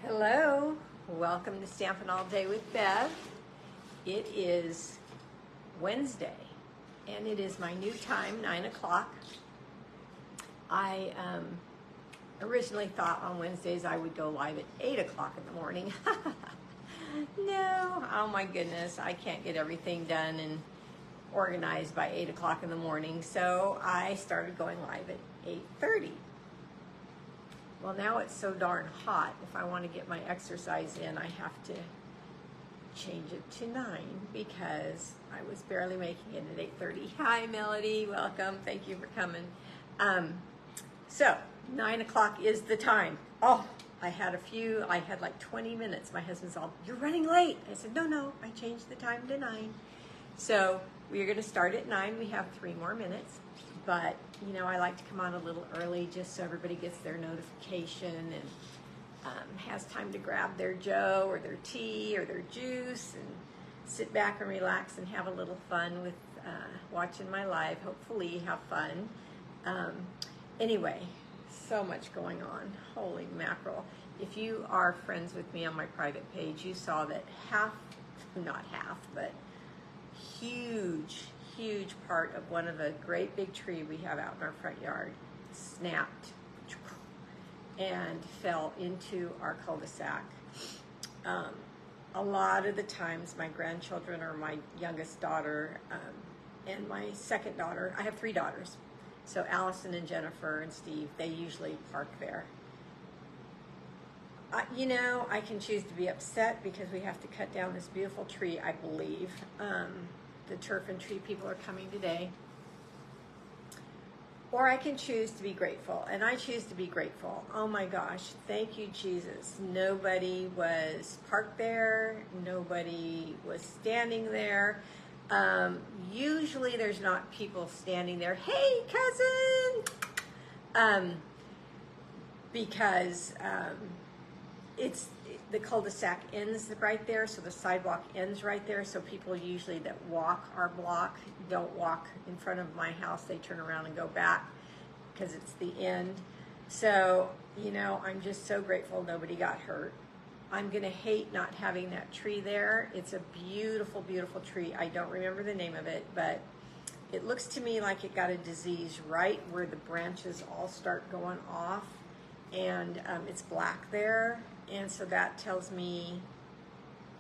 Hello, welcome to Stampin' All Day with Bev. It is Wednesday, and it is my new time, 9 o'clock. I originally thought on Wednesdays I would go live at 8 o'clock in the morning. No, oh my goodness, I can't get everything done and organized by 8 o'clock in the morning, so I started going live at 8:30. Well, now it's so darn hot. If I want to get my exercise in, I have to change it to 9 because I was barely making it at 8:30. Hi, Melody. Welcome. Thank you for coming. So 9 o'clock is the time. Oh, I had like 20 minutes. My husband's all, "You're running late." I said, no, I changed the time to 9. So we are going to start at 9. We have 3 more minutes. But, you know, I like to come on a little early just so everybody gets their notification and has time to grab their joe or their tea or their juice and sit back and relax and have a little fun with watching my live. Hopefully have fun. Anyway, so much going on. Holy mackerel. If you are friends with me on my private page, you saw that not half, but huge part of one of a great big tree we have out in our front yard snapped and fell into our cul-de-sac. A lot of the times my grandchildren or my youngest daughter and my second daughter, I have 3 daughters, so Allison and Jennifer and Steve, they usually park there. You know, I can choose to be upset because we have to cut down this beautiful tree, I believe. The turf and tree people are coming today. Or I can choose to be grateful, and I choose to be grateful. Oh my gosh, thank you, Jesus. Nobody was parked there. Nobody was standing there. Usually there's not people standing there. Hey, cousin! Because the cul-de-sac ends right there, so the sidewalk ends right there, so people usually that walk our block don't walk in front of my house. They turn around and go back because it's the end. So, you know, I'm just so grateful nobody got hurt. I'm going to hate not having that tree there. It's a beautiful, beautiful tree. I don't remember the name of it, but it looks to me like it got a disease right where the branches all start going off, and it's black there. And so that tells me,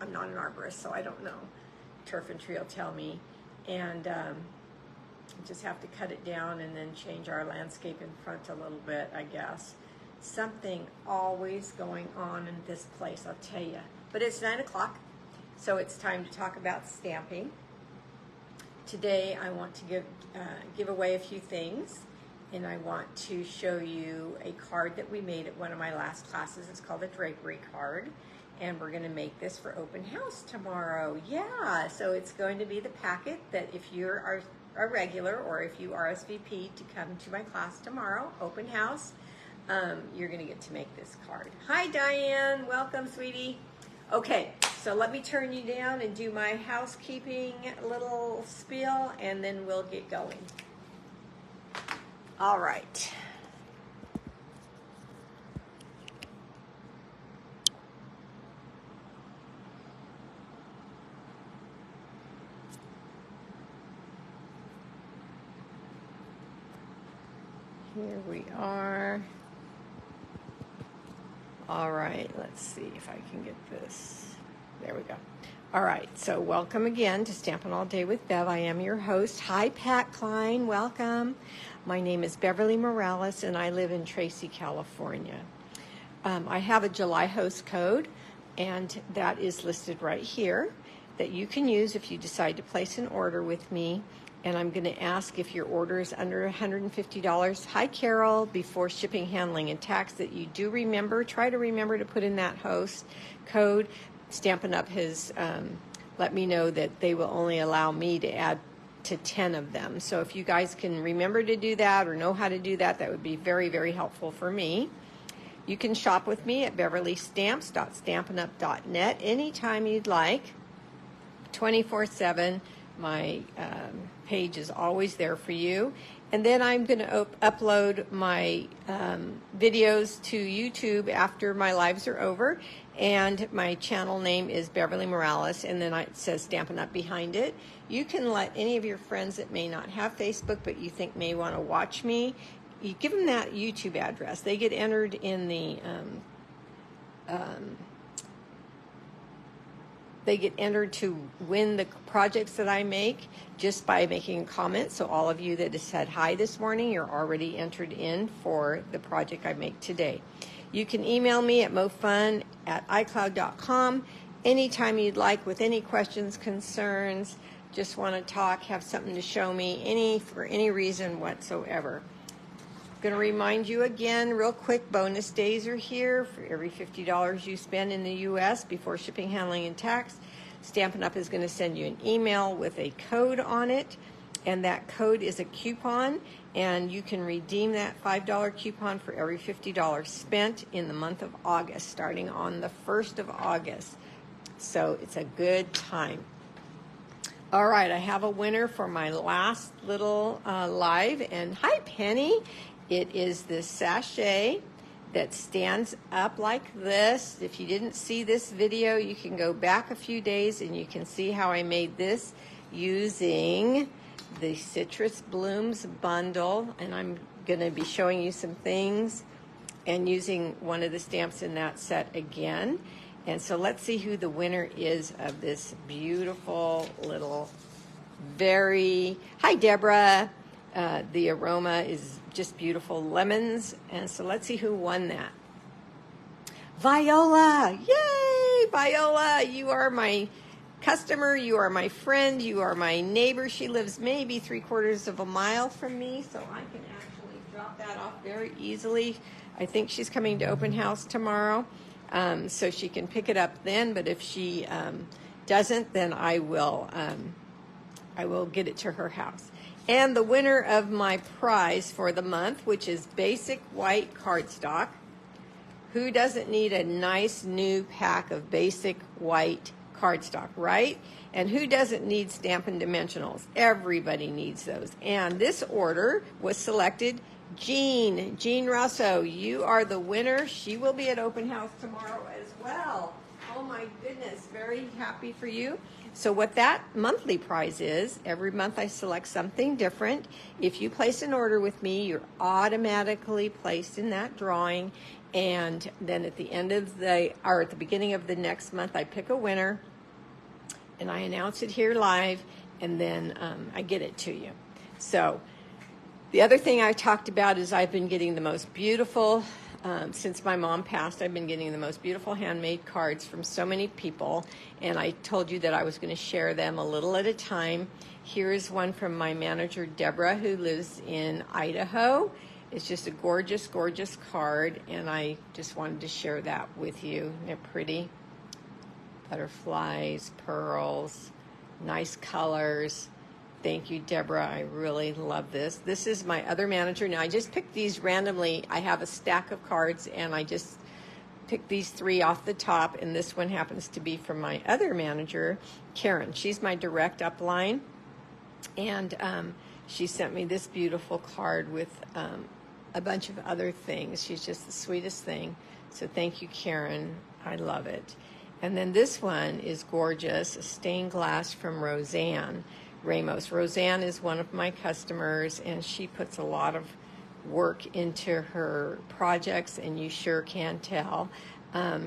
I'm not an arborist, so I don't know. Turf and tree will tell me. And just have to cut it down and then change our landscape in front a little bit, I guess. Something always going on in this place, I'll tell you. But it's 9 o'clock, so it's time to talk about stamping. Today I want to give away a few things. And I want to show you a card that we made at one of my last classes. It's called a drapery card. And we're going to make this for open house tomorrow. Yeah, so it's going to be the packet that if you're a regular or if you RSVP to come to my class tomorrow, open house, you're going to get to make this card. Hi, Diane. Welcome, sweetie. Okay, so let me turn you down and do my housekeeping little spiel, and then we'll get going. All right. Here we are. All right, let's see if I can get this. There we go. All right, so welcome again to Stampin' All Day with Bev. I am your host. Hi, Pat Klein. Welcome. My name is Beverlee Morales, and I live in Tracy, California. I have a July host code, and that is listed right here that you can use if you decide to place an order with me. And I'm going to ask if your order is under $150. Hi, Carol. Before shipping, handling, and tax, that you do try to remember to put in that host code. Stampin' Up! Has let me know that they will only allow me to add to 10 of them. So if you guys can remember to do that or know how to do that, that would be very, very helpful for me. You can shop with me at beverleystamps.stampinup.net anytime you'd like, 24/7. My page is always there for you. And then I'm going to upload my videos to YouTube after my lives are over. And my channel name is Beverlee Morales, and then it says Stampin' Up! Behind it. You can let any of your friends that may not have Facebook but you think may want to watch me, you give them that YouTube address. They get entered in the they get entered to win the projects that I make just by making a comment. So all of you that have said hi this morning, you're already entered in for the project I make today. You can email me at mofun@icloud.com anytime you'd like with any questions, concerns, just want to talk, have something to show me, for any reason whatsoever. I'm going to remind you again, real quick, bonus days are here. For every $50 you spend in the U.S. before shipping, handling, and tax, Stampin' Up! Is going to send you an email with a code on it, and that code is a coupon, and you can redeem that $5 coupon for every $50 spent in the month of August, starting on the 1st of August. So it's a good time. All right, I have a winner for my last little live, and hi, Penny. It is this sachet that stands up like this. If you didn't see this video, you can go back a few days and you can see how I made this using the Citrus Blooms bundle, and I'm going to be showing you some things and using one of the stamps in that set again. And so let's see who the winner is of this beautiful little hi, Deborah. The aroma is just beautiful, lemons. And so let's see who won that. Viola, yay, Viola, you are my customer, you are my friend, you are my neighbor. She lives maybe 3/4 of a mile from me, so I can actually drop that off very easily. I think she's coming to open house tomorrow, so she can pick it up then, but if she doesn't, then I will get it to her house. And the winner of my prize for the month, which is basic white cardstock. Who doesn't need a nice new pack of basic white cardstock, right? And who doesn't need Stampin' Dimensionals? Everybody needs those. And this order was selected Jean Russo. You are the winner. She will be at open house tomorrow as well. Oh my goodness, very happy for you. So what that monthly prize is, every month I select something different. If you place an order with me, you're automatically placed in that drawing. And then at the end of at the beginning of the next month, I pick a winner and I announce it here live, and then I get it to you. So the other thing I talked about is I've been getting the most beautiful, since my mom passed, I've been getting the most beautiful handmade cards from so many people, and I told you that I was going to share them a little at a time. Here is one from my manager, Deborah, who lives in Idaho. It's just a gorgeous, gorgeous card, and I just wanted to share that with you. They're pretty. Butterflies, pearls, nice colors. Thank you, Deborah. I really love this. This is my other manager. Now, I just picked these randomly. I have a stack of cards, and I just picked these 3 off the top, and this one happens to be from my other manager, Karen. She's my direct upline, and she sent me this beautiful card with a bunch of other things. She's just the sweetest thing. So thank you, Karen. I love it. And then this one is gorgeous, a stained glass from Roseanne Ramos. Roseanne is one of my customers, and she puts a lot of work into her projects, and you sure can tell.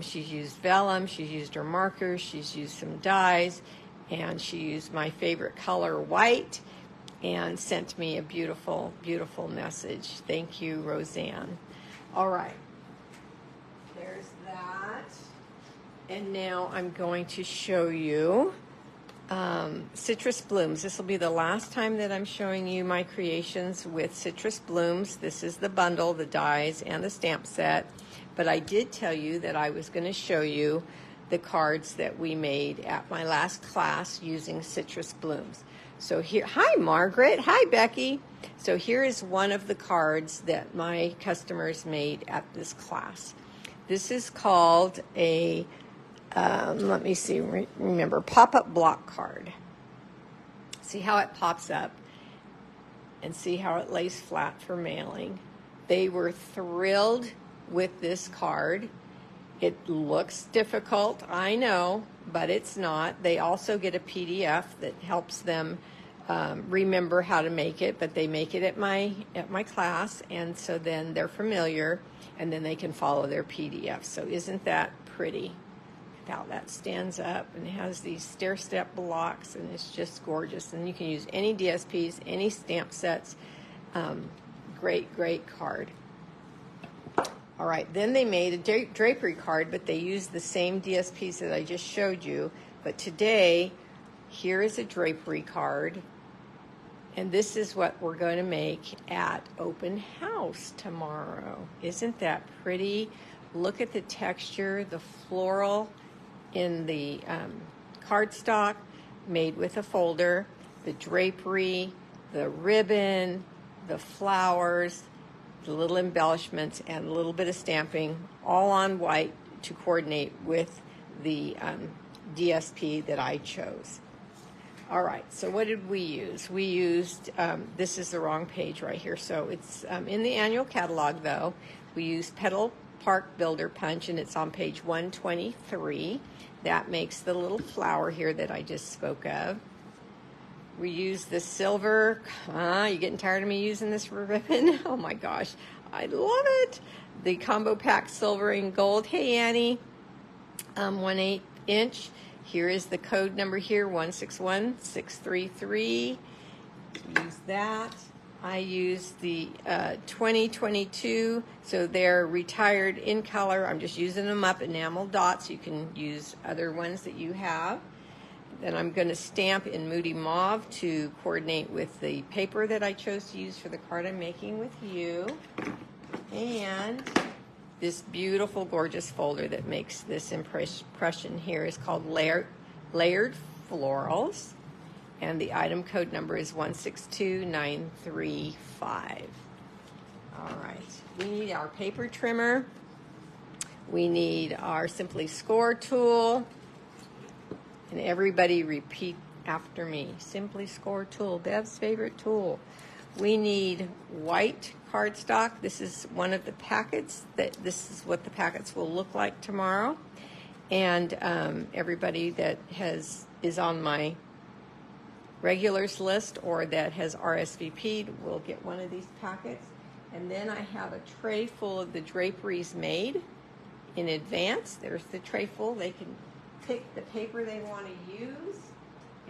She's used vellum, she's used her markers, she's used some dyes, and she used my favorite color, white, and sent me a beautiful, beautiful message. Thank you, Roseanne. All right, there's that. And now I'm going to show you Citrus Blooms. This will be the last time that I'm showing you my creations with Citrus Blooms. This is the bundle, the dies, and the stamp set. But I did tell you that I was going to show you the cards that we made at my last class using Citrus Blooms. So here, hi Margaret, hi Becky. So here is one of the cards that my customers made at this class. This is called a let me see, remember, pop-up block card. See how it pops up and see how it lays flat for mailing. They were thrilled with this card. It looks difficult, I know, but it's not. They also get a PDF that helps them remember how to make it, but they make it at my class, and so then they're familiar, and then they can follow their PDF. So isn't that pretty? How that stands up and it has these stair-step blocks, and it's just gorgeous. And you can use any DSPs, any stamp sets. Great card. All right, then they made a drapery card, but they used the same DSPs that I just showed you. But today, here is a drapery card, and this is what we're going to make at open house tomorrow. Isn't that pretty? Look at the texture, the floral in the cardstock made with a folder, the drapery, the ribbon, the flowers, the little embellishments, and a little bit of stamping, all on white to coordinate with the DSP that I chose. All right, so what did we use? We used, this is the wrong page right here, so it's in the annual catalog though. We used Petal Park Builder Punch, and it's on page 123. That makes the little flower here that I just spoke of. We use the silver. You getting tired of me using this ribbon? Oh my gosh, I love it. The combo pack silver and gold. Hey Annie, 1/8 inch. Here is the code number here, 161633. Use that. I use the 2022, so they're retired in color. I'm just using them up, enamel dots. You can use other ones that you have. Then I'm going to stamp in Moody Mauve to coordinate with the paper that I chose to use for the card I'm making with you. And this beautiful, gorgeous folder that makes this impression here is called Layered Florals. And the item code number is 162935. All right, we need our paper trimmer. We need our Simply Score tool. And everybody repeat after me. Simply Score tool, Bev's favorite tool. We need white cardstock. This is one of the packets. This is what the packets will look like tomorrow. And everybody that is on my regulars list or that has RSVP'd will get one of these packets. And then I have a tray full of the draperies made in advance. There's the tray full. They can pick the paper they want to use.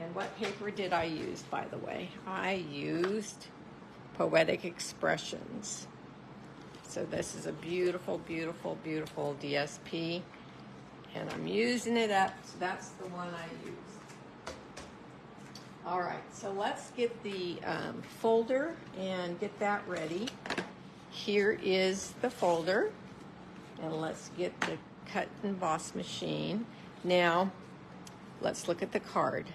And what paper did I use, by the way? I used Poetic Expressions. So this is a beautiful, beautiful, beautiful DSP. And I'm using it up, so that's the one I used. All right, so let's get the folder and get that ready. Here is the folder, and let's get the cut and emboss machine. Now, let's look at the card.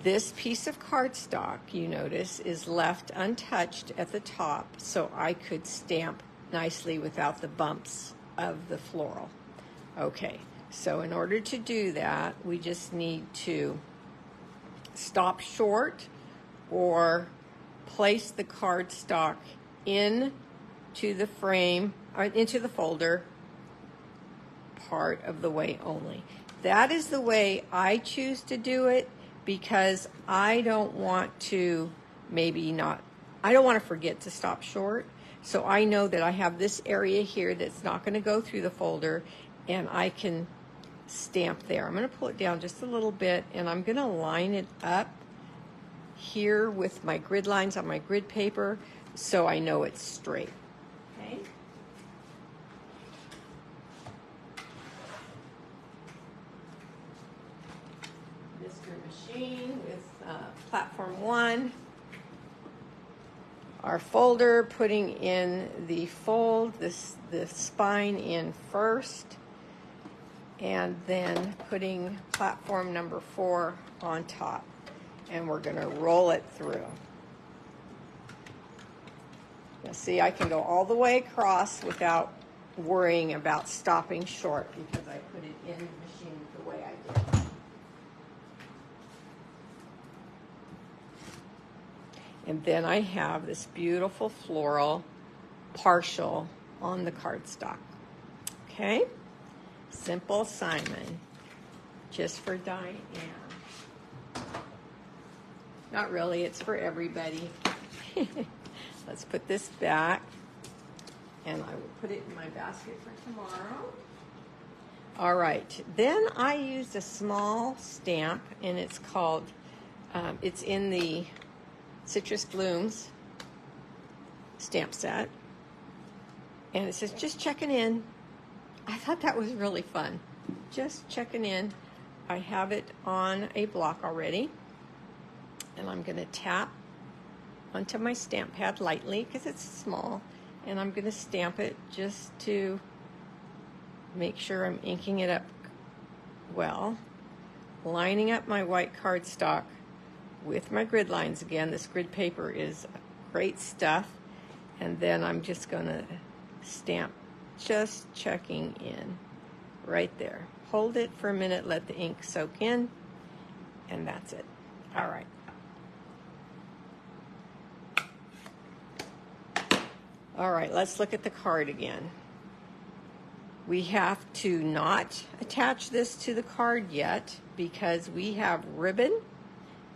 This piece of cardstock, you notice, is left untouched at the top, so I could stamp nicely without the bumps of the floral. Okay, so in order to do that, we just need to stop short or place the cardstock into the frame, or into the folder part of the way only. That is the way I choose to do it because I don't want to I don't want to forget to stop short. So I know that I have this area here that's not going to go through the folder, and I can stamp there. I'm going to pull it down just a little bit, and I'm going to line it up here with my grid lines on my grid paper so I know it's straight. Okay. Mr. Machine with platform 1. Our folder, putting in the fold, the spine in first, and then putting platform number 4 on top. And we're going to roll it through. Now see, I can go all the way across without worrying about stopping short because I put it in the machine the way I did. And then I have this beautiful floral partial on the cardstock. Okay? Simple Simon, just for Diane. Not really, it's for everybody. Let's put this back, and I will put it in my basket for tomorrow. All right, then I used a small stamp, and it's called, it's in the Citrus Blooms stamp set, and it says, just checking in. I thought that was really fun. Just checking in. I have it on a block already, and I'm gonna tap onto my stamp pad lightly because it's small, and I'm gonna stamp it just to make sure I'm inking it up well, lining up my white cardstock with my grid lines again. This grid paper is great stuff, and then I'm just gonna stamp, just checking in right there. Hold it for a minute, let the ink soak in, and that's it. All right. All right, let's look at the card again. We have to not attach this to the card yet because we have ribbon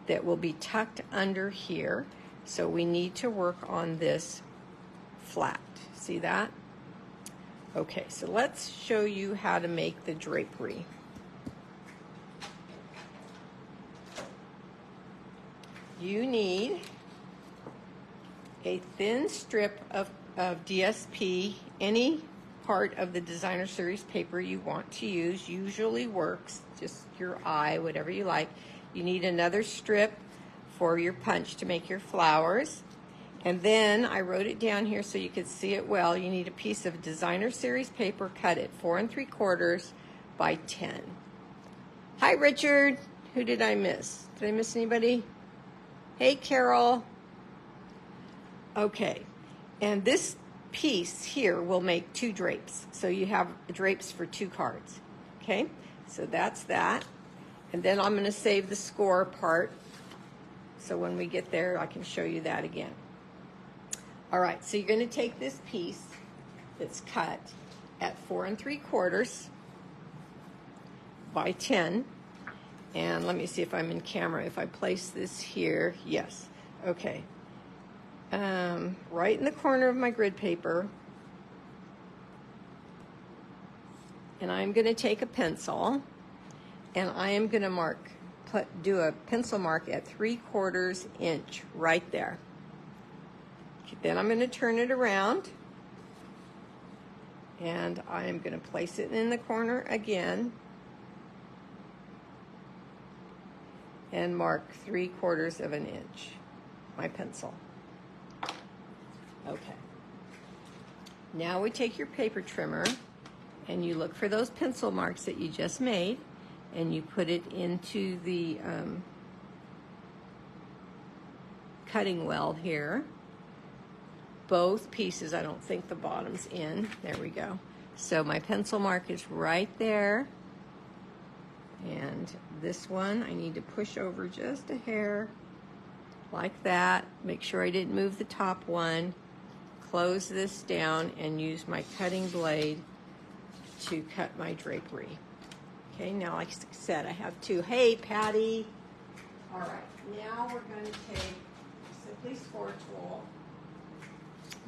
that will be tucked under here. So we need to work on this flat. See that? Okay, so let's show you how to make the drapery. You need a thin strip of DSP, any part of the designer series paper you want to use usually works, just your eye, whatever you like. You need another strip for your punch to make your flowers. And then I wrote it down here so you could see it well. You need a piece of designer series paper, cut it 4 3/4 by 10. Hi, Richard. Who did I miss? Did I miss anybody? Hey, Carol. Okay, and this piece here will make 2 drapes. So you have drapes for 2 cards. Okay, so that's that. And then I'm going to save the score part. So when we get there, I can show you that again. All right, so you're going to take this piece that's cut at 4 3/4 by 10. And let me see if I'm in camera. If I place this here, yes. Okay. Right in the corner of my grid paper. And I'm going to take a pencil, and I am going to do a pencil mark at 3/4 inch right there. Then I'm going to turn it around, and I'm going to place it in the corner again and mark 3/4 of an inch, my pencil. Okay. Now we take your paper trimmer and you look for those pencil marks that you just made, and you put it into the cutting well here. Both pieces, I don't think the bottom's in. There we go. So my pencil mark is right there. And this one, I need to push over just a hair, like that. Make sure I didn't move the top one. Close this down and use my cutting blade to cut my drapery. Okay, now like I said, I have 2. Hey, Patty. All right, now we're going to take Simply Score tool,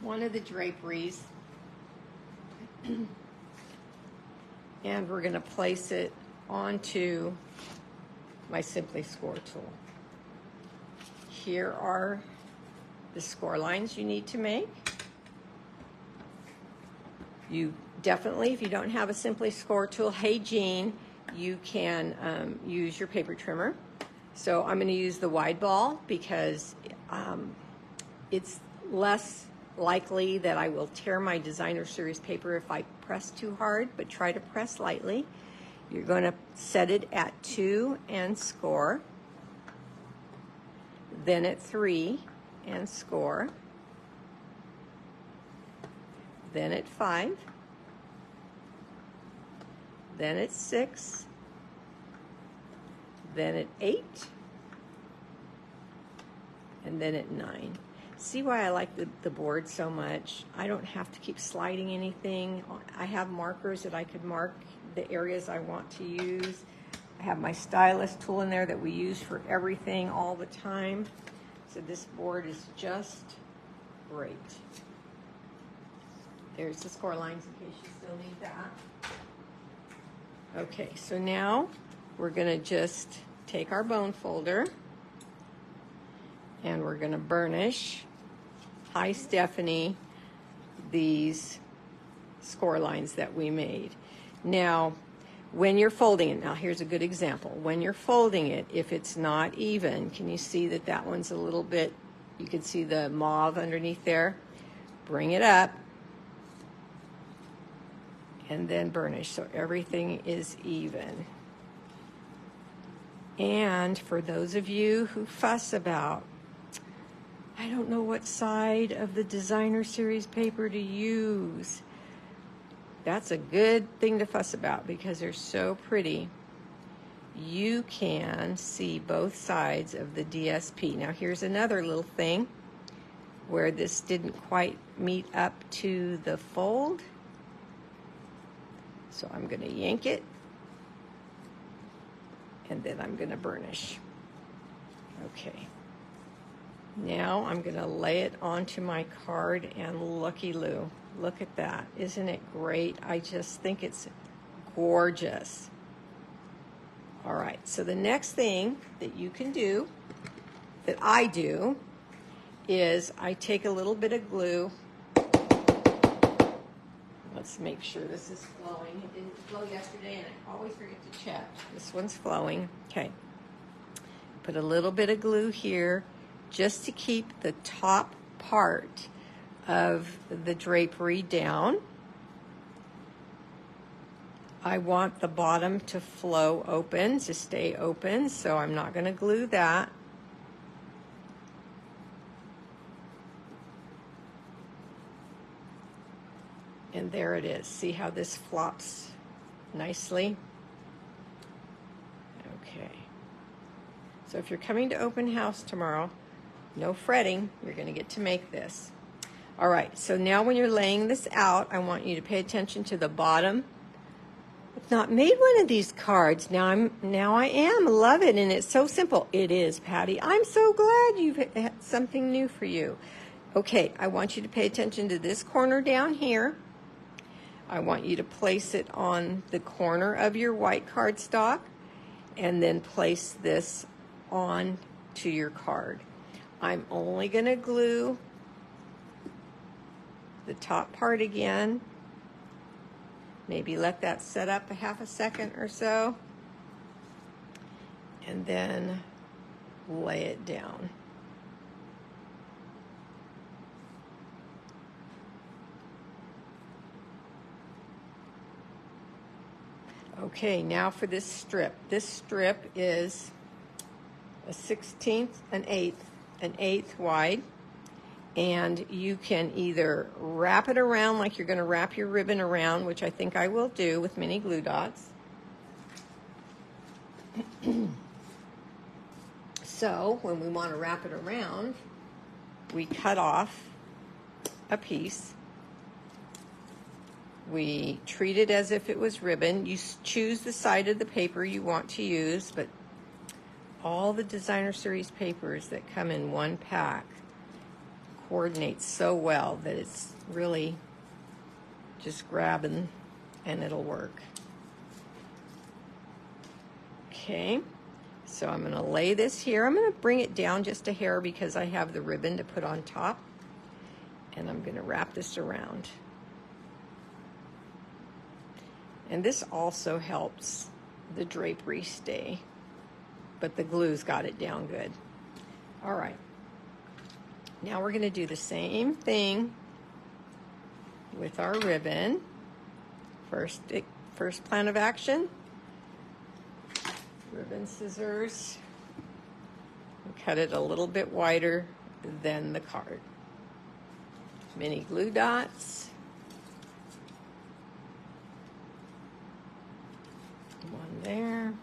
one of the draperies, and we're going to place it onto my Simply Score tool. Here are the score lines you need to make. You definitely, if you don't have a Simply Score tool, hey Jean, you can use your paper trimmer. So I'm going to use the wide ball because it's less likely that I will tear my designer series paper if I press too hard, but try to press lightly. You're going to set it at 2 and score, then at 3 and score, then at 5, then at 6, then at 8, and then at 9. See why I like the board so much? I don't have to keep sliding anything. I have markers that I could mark the areas I want to use. I have my stylus tool in there that we use for everything all the time. So this board is just great. There's the score lines in case you still need that. Okay, so now we're going to just take our bone folder and we're going to burnish, hi Stephanie, these score lines that we made. Now, when you're folding it, now here's a good example. When you're folding it, if it's not even, can you see that that one's a little bit, you can see the mauve underneath there? Bring it up and then burnish so everything is even. And for those of you who fuss about, I don't know what side of the designer series paper to use, that's a good thing to fuss about because they're so pretty. You can see both sides of the DSP. Now here's another little thing where this didn't quite meet up to the fold. So I'm going to yank it and then I'm going to burnish. Okay. Now I'm going to lay it onto my card and looky-loo. Look at that. Isn't it great? I just think it's gorgeous. All right, so the next thing that you can do, that I do, is I take a little bit of glue. Let's make sure this is flowing. It didn't flow yesterday and I always forget to check. This one's flowing. Okay. Put a little bit of glue here just to keep the top part of the drapery down. I want the bottom to flow open, to stay open, so I'm not going to glue that. And there it is. See how this flops nicely? Okay. So if you're coming to open house tomorrow, no fretting, you're going to get to make this. All right, so now when you're laying this out, I want you to pay attention to the bottom. I've not made one of these cards. Now I am. Love it, and it's so simple. It is, Patty. I'm so glad you've had something new for you. Okay, I want you to pay attention to this corner down here. I want you to place it on the corner of your white cardstock and then place this on to your card. I'm only going to glue the top part again. Maybe let that set up a half a second or so. And then lay it down. Okay, now for this strip. This strip is a 1/16, an eighth wide. And you can either wrap it around like you're going to wrap your ribbon around, which I think I will do with mini glue dots. So when we want to wrap it around, we cut off a piece. We treat it as if it was ribbon. You choose the side of the paper you want to use, but all the designer series papers that come in one pack coordinate so well that it's really just grabbing and it'll work. Okay, so I'm going to lay this here. I'm going to bring it down just a hair because I have the ribbon to put on top, and I'm going to wrap this around. And this also helps the drapery stay, but the glue's got it down good. All right. Now we're going to do the same thing with our ribbon. First plan of action, ribbon scissors, and cut it a little bit wider than the card. Mini glue dots. One there.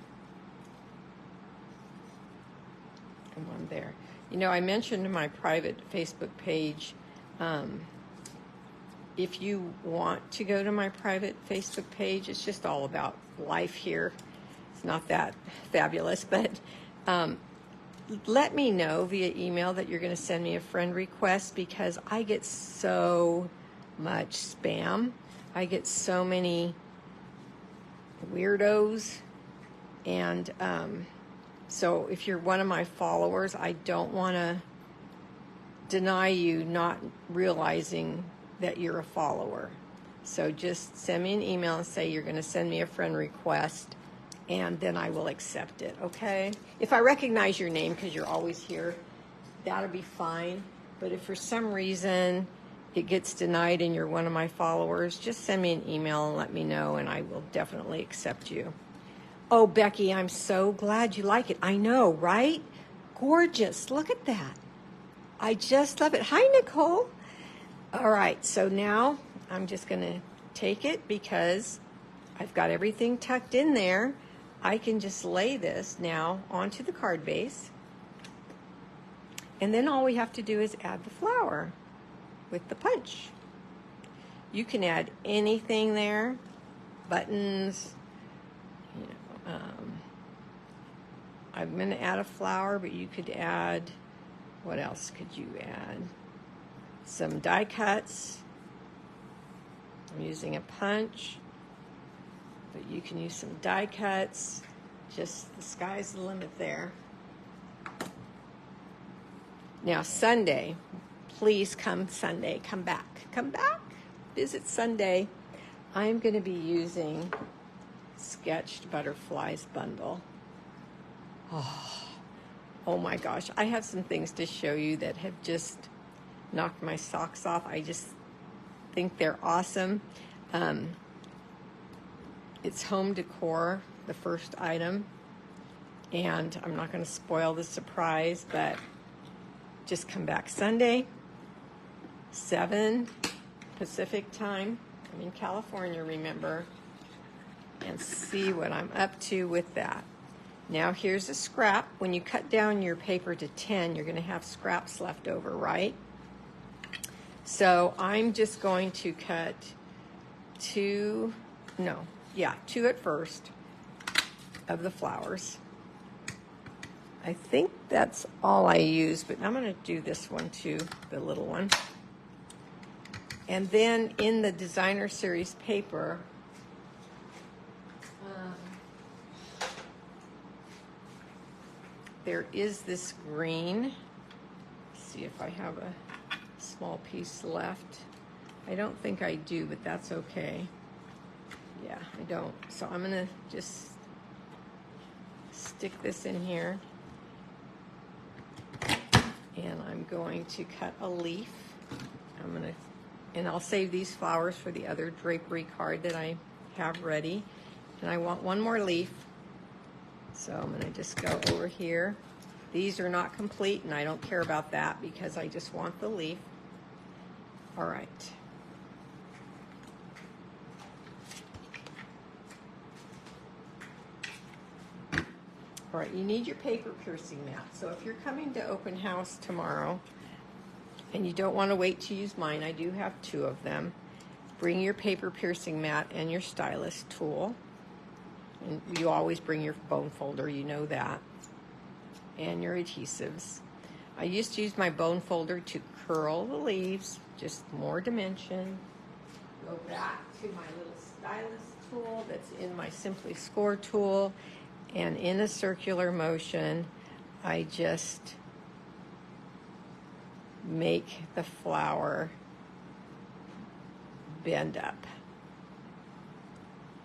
one there. You know, I mentioned in my private Facebook page, if you want to go to my private Facebook page, it's just all about life here. It's not that fabulous, but let me know via email that you're going to send me a friend request, because I get so much spam. I get so many weirdos, and so if you're one of my followers, I don't want to deny you not realizing that you're a follower. So just send me an email and say you're going to send me a friend request, and then I will accept it, okay? If I recognize your name because you're always here, that'll be fine. But if for some reason it gets denied and you're one of my followers, just send me an email and let me know, and I will definitely accept you. Oh, Becky, I'm so glad you like it. I know, right? Gorgeous. Look at that. I just love it. Hi, Nicole. All right, so now I'm just going to take it because I've got everything tucked in there. I can just lay this now onto the card base. And then all we have to do is add the flower with the punch. You can add anything there, buttons, you know. I'm going to add a flower, but you could add, what else could you add? Some die cuts. I'm using a punch, but you can use some die cuts. Just the sky's the limit there. Now Sunday, please come Sunday, come back, visit Sunday. I'm going to be using Sketched Butterflies bundle. Oh my gosh, I have some things to show you that have just knocked my socks off. I just think they're awesome. It's home decor, the first item, and I'm not going to spoil the surprise, but just come back Sunday, 7 Pacific time. I'm in California, remember, and see what I'm up to with that. Now here's a scrap. When you cut down your paper to 10, you're going to have scraps left over, right? So I'm just going to cut 2 at first of the flowers. I think that's all I use, but I'm going to do this one too, the little one. And then in the designer series paper, there is this green. Let's see if I have a small piece left. I don't think I do, but that's okay. Yeah, I don't. So I'm going to just stick this in here. And I'm going to cut a leaf. And I'll save these flowers for the other drapery card that I have ready. And I want one more leaf. So I'm going to just go over here. These are not complete, and I don't care about that because I just want the leaf. All right. All right, you need your paper piercing mat. So if you're coming to open house tomorrow and you don't want to wait to use mine, I do have 2 of them. Bring your paper piercing mat and your stylus tool. And you always bring your bone folder, you know that. And your adhesives. I used to use my bone folder to curl the leaves, just more dimension. Go back to my little stylus tool that's in my Simply Score tool. And in a circular motion, I just make the flower bend up.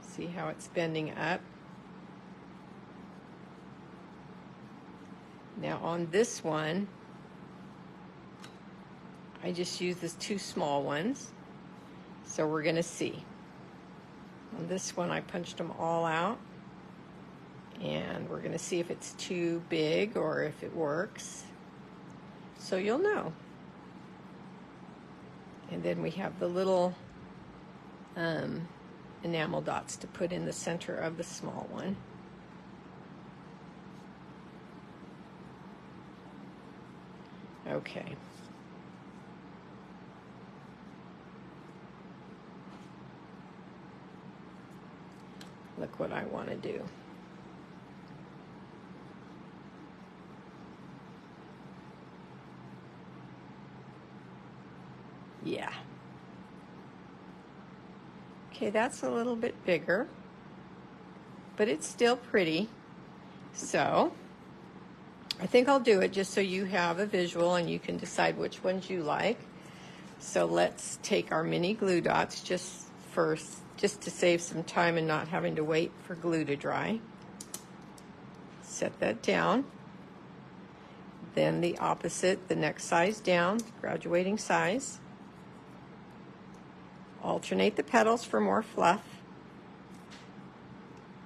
See how it's bending up? Now on this one, I just use these 2 small ones. So we're going to see. On this one, I punched them all out. And we're going to see if it's too big or if it works. So you'll know. And then we have the little enamel dots to put in the center of the small one. Okay. Look what I want to do. Yeah. Okay, that's a little bit bigger, but it's still pretty. So I think I'll do it just so you have a visual and you can decide which ones you like. So let's take our mini glue dots just to save some time and not having to wait for glue to dry. Set that down. Then the opposite, the next size down, graduating size. Alternate the petals for more fluff.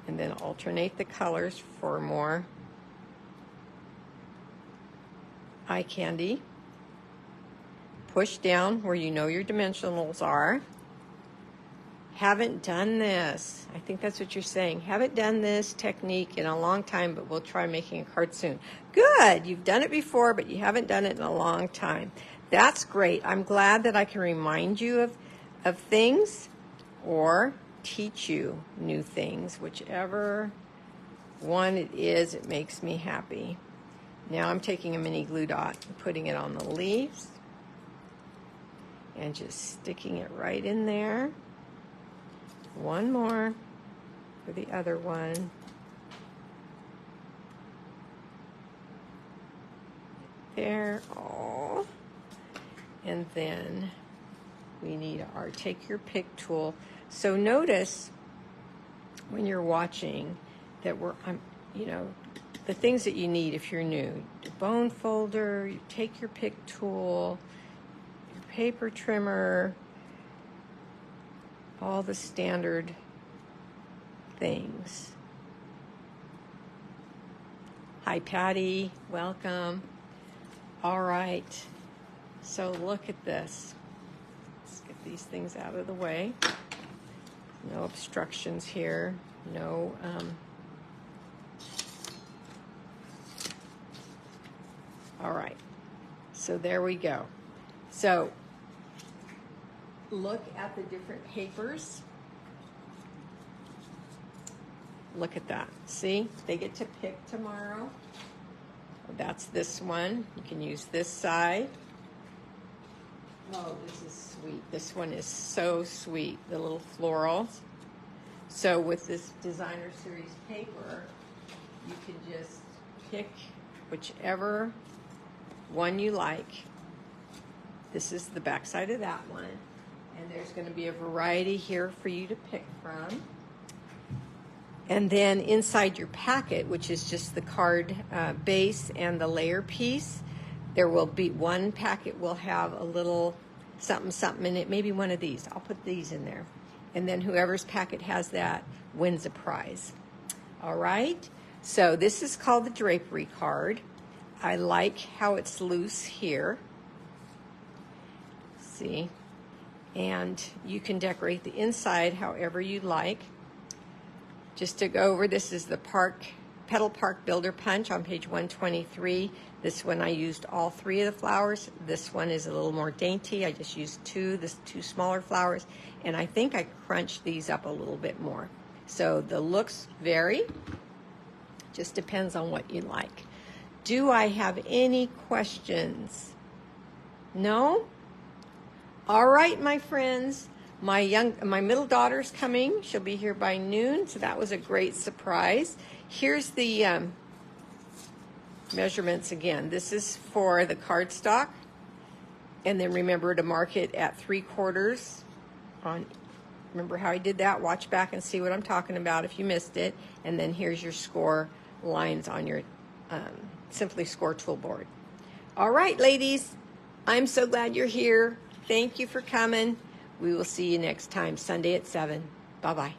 And then alternate the colors for more eye candy. Push down where you know your dimensionals are. Haven't done this. I think that's what you're saying. Haven't done this technique in a long time, but we'll try making a card soon. Good. You've done it before, but you haven't done it in a long time. That's great. I'm glad that I can remind you of things or teach you new things. Whichever one it is, it makes me happy. Now I'm taking a mini glue dot and putting it on the leaves and just sticking it right in there. One more for the other one. There. Oh. And then we need our take your pick tool. So notice when you're watching that the things that you need if you're new. The bone folder, you take your pick tool, your paper trimmer, all the standard things. Hi, Patty. Welcome. All right. So look at this. Let's get these things out of the way. No obstructions here. No. All right. So there we go. So look at the different papers. Look at that. See? They get to pick tomorrow. That's this one. You can use this side. Oh, this is sweet. This one is so sweet. The little florals. So with this designer series paper, you can just pick whichever one you like. This is the back side of that one. And there's going to be a variety here for you to pick from. And then inside your packet, which is just the card base and the layer piece, there will be one packet will have a little something in it, maybe one of these. I'll put these in there. And then whoever's packet has that wins a prize. All right? So this is called the drapery card. I like how it's loose here. See? And you can decorate the inside however you like. Just to go over, this is the Petal Park Builder Punch on page 123. This one I used all three of the flowers. This one is a little more dainty. I just used two smaller flowers. And I think I crunched these up a little bit more. So the looks vary. Just depends on what you like. Do I have any questions? No? All right, my friends. My middle daughter's coming. She'll be here by noon, so that was a great surprise. Here's the measurements again. This is for the cardstock, and then remember to mark it at 3/4 on. Remember how I did that? Watch back and see what I'm talking about if you missed it. And then here's your score lines on your Simply Score tool board. All right, ladies, I'm so glad you're here. Thank you for coming. We will see you next time, Sunday at 7. Bye-bye.